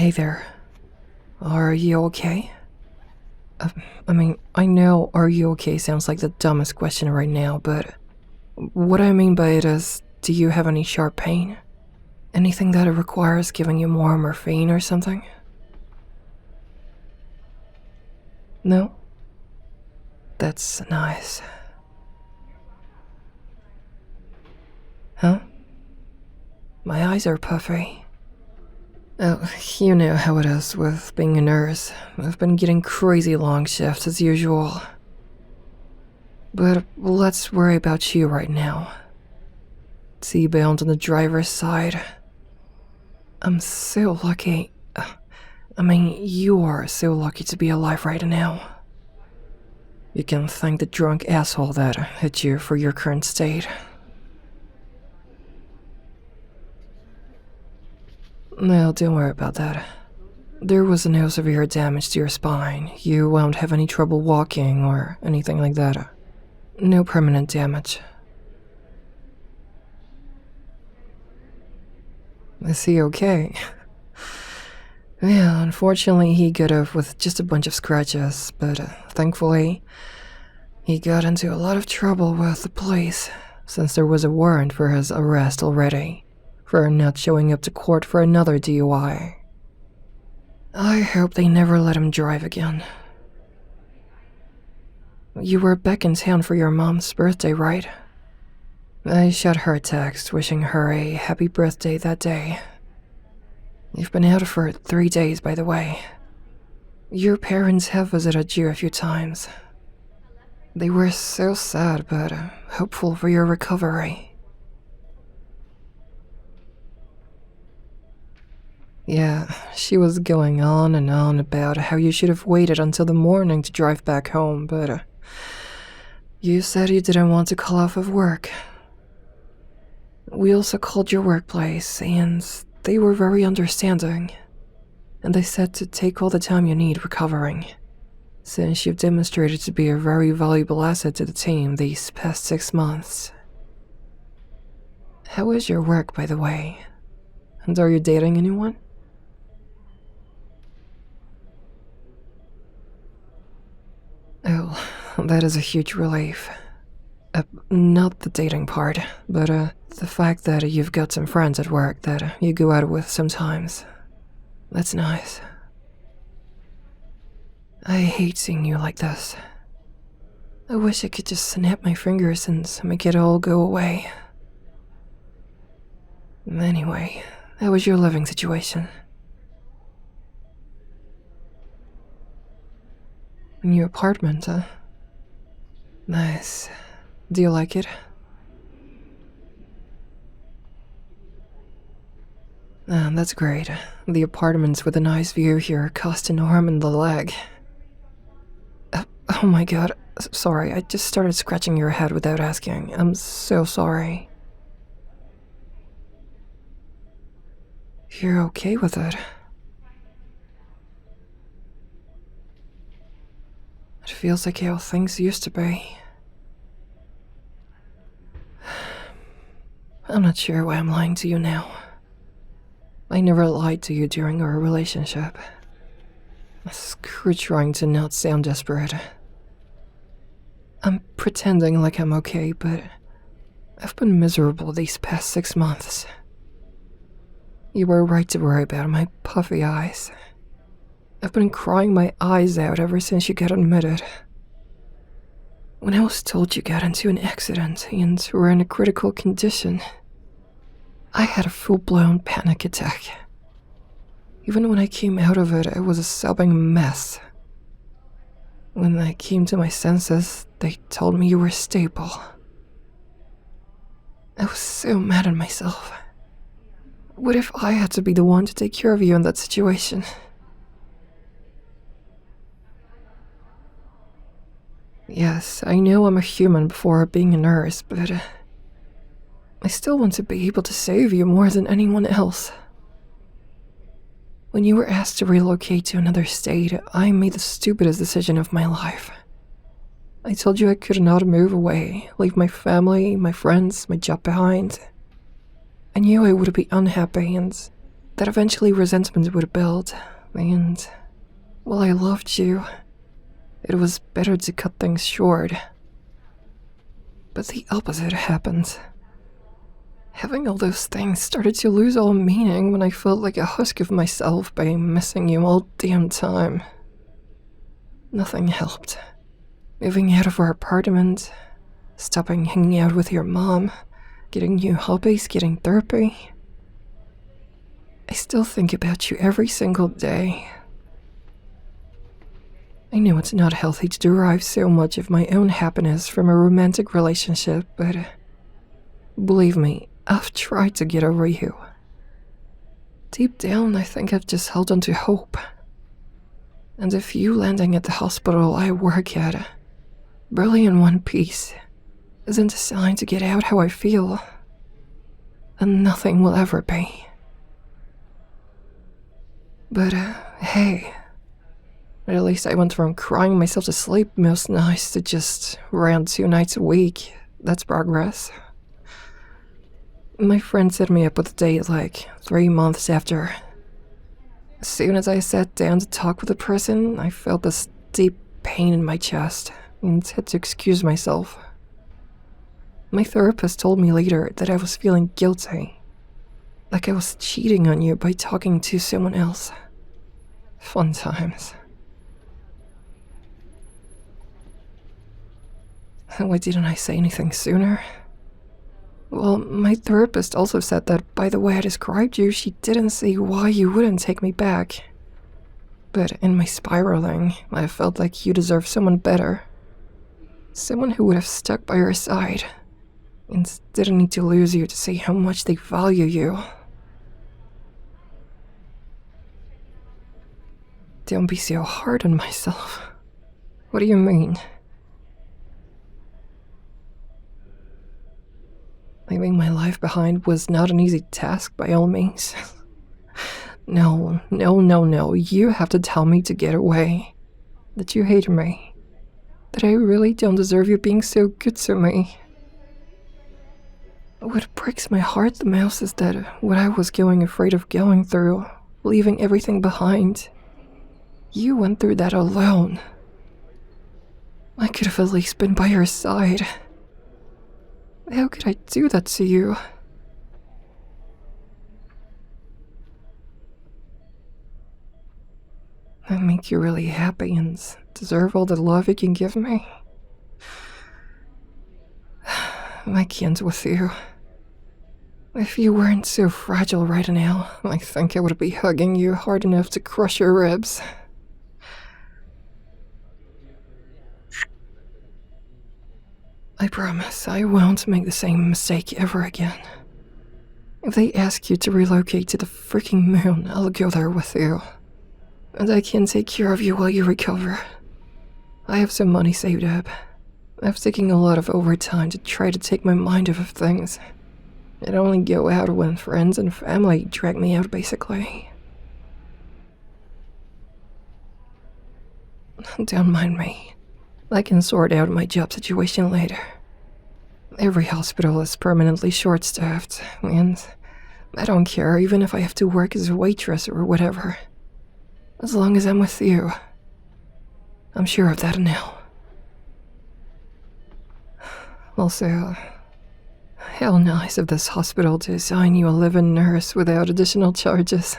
Hey there. Are you okay? I know "are you okay" sounds like the dumbest question right now, but what I mean by it is, do you have any sharp pain? Anything that requires giving you more morphine or something? No? That's nice. Huh? My eyes are puffy. Oh, you know how it is with being a nurse. I've been getting crazy long shifts as usual. But let's worry about you right now. T-bound on the driver's side. I'm so lucky. You are so lucky to be alive right now. You can thank the drunk asshole that hit you for your current state. No, don't worry about that. There was no severe damage to your spine. You won't have any trouble walking or anything like that. No permanent damage. Is he okay? Yeah, unfortunately he got off with just a bunch of scratches, but thankfully he got into a lot of trouble with the police since there was a warrant for his arrest already for not showing up to court for another DUI. I hope they never let him drive again. You were back in town for your mom's birthday, right? I shot her a text wishing her a happy birthday that day. You've been out for 3 days, by the way. Your parents have visited you a few times. They were so sad, but hopeful for your recovery. Yeah, she was going on and on about how you should have waited until the morning to drive back home, but you said you didn't want to call off of work. We also called your workplace, and they were very understanding. And they said to take all the time you need recovering, since you've demonstrated to be a very valuable asset to the team these past 6 months. How is your work, by the way? And are you dating anyone? Oh, that is a huge relief. Not the dating part, but the fact that you've got some friends at work that you go out with sometimes. That's nice. I hate seeing you like this. I wish I could just snap my fingers and make it all go away. Anyway, how was your living situation? New apartment, huh? Nice. Do you like it? That's great. The apartments with a nice view here cost an arm and a leg. Oh my god, sorry, I just started scratching your head without asking. I'm so sorry. You're okay with it? It feels like how things used to be. I'm not sure why I'm lying to you now. I never lied to you during our relationship. Screw trying to not sound desperate. I'm pretending like I'm okay, but I've been miserable these past 6 months. You were right to worry about my puffy eyes. I've been crying my eyes out ever since you got admitted. When I was told you got into an accident and were in a critical condition, I had a full-blown panic attack. Even when I came out of it, I was a sobbing mess. When I came to my senses, they told me you were stable. I was so mad at myself. What if I had to be the one to take care of you in that situation? Yes, I know I'm a human before being a nurse, but I still want to be able to save you more than anyone else. When you were asked to relocate to another state, I made the stupidest decision of my life. I told you I could not move away, leave my family, my friends, my job behind. I knew I would be unhappy and that eventually resentment would build, and while I loved you, it was better to cut things short. But the opposite happened. Having all those things started to lose all meaning when I felt like a husk of myself by missing you all damn time. Nothing helped. Moving out of our apartment, stopping hanging out with your mom, getting new hobbies, getting therapy. I still think about you every single day. I know it's not healthy to derive so much of my own happiness from a romantic relationship, but believe me, I've tried to get over you. Deep down, I think I've just held on to hope. And if you landing at the hospital I work at, barely in one piece, isn't a sign to get out how I feel, then nothing will ever be. But, hey, at least I went from crying myself to sleep most nights to just around 2 nights a week. That's progress. My friend set me up with a date like 3 months after. As soon as I sat down to talk with the person, I felt this deep pain in my chest and had to excuse myself. My therapist told me later that I was feeling guilty, like I was cheating on you by talking to someone else. Fun times. Why didn't I say anything sooner? Well, my therapist also said that by the way I described you, she didn't see why you wouldn't take me back. But in my spiraling, I felt like you deserved someone better. Someone who would have stuck by your side and didn't need to lose you to see how much they value you. Don't be so hard on myself. What do you mean? Leaving my life behind was not an easy task by all means. No. You have to tell me to get away. That you hate me. That I really don't deserve you being so good to me. What breaks my heart the most is that what I was afraid of going through, leaving everything behind, you went through that alone. I could have at least been by your side. How could I do that to you? I make you really happy and deserve all the love you can give me. I can't with you. If you weren't so fragile right now, I think I would be hugging you hard enough to crush your ribs. I promise I won't make the same mistake ever again. If they ask you to relocate to the freaking moon, I'll go there with you. And I can take care of you while you recover. I have some money saved up. I've taken a lot of overtime to try to take my mind off of things. I'd only go out when friends and family drag me out, basically. Don't mind me. I can sort out my job situation later. Every hospital is permanently short-staffed, and I don't care even if I have to work as a waitress or whatever. As long as I'm with you. I'm sure of that now. Also, how nice of this hospital to assign you a live-in nurse without additional charges.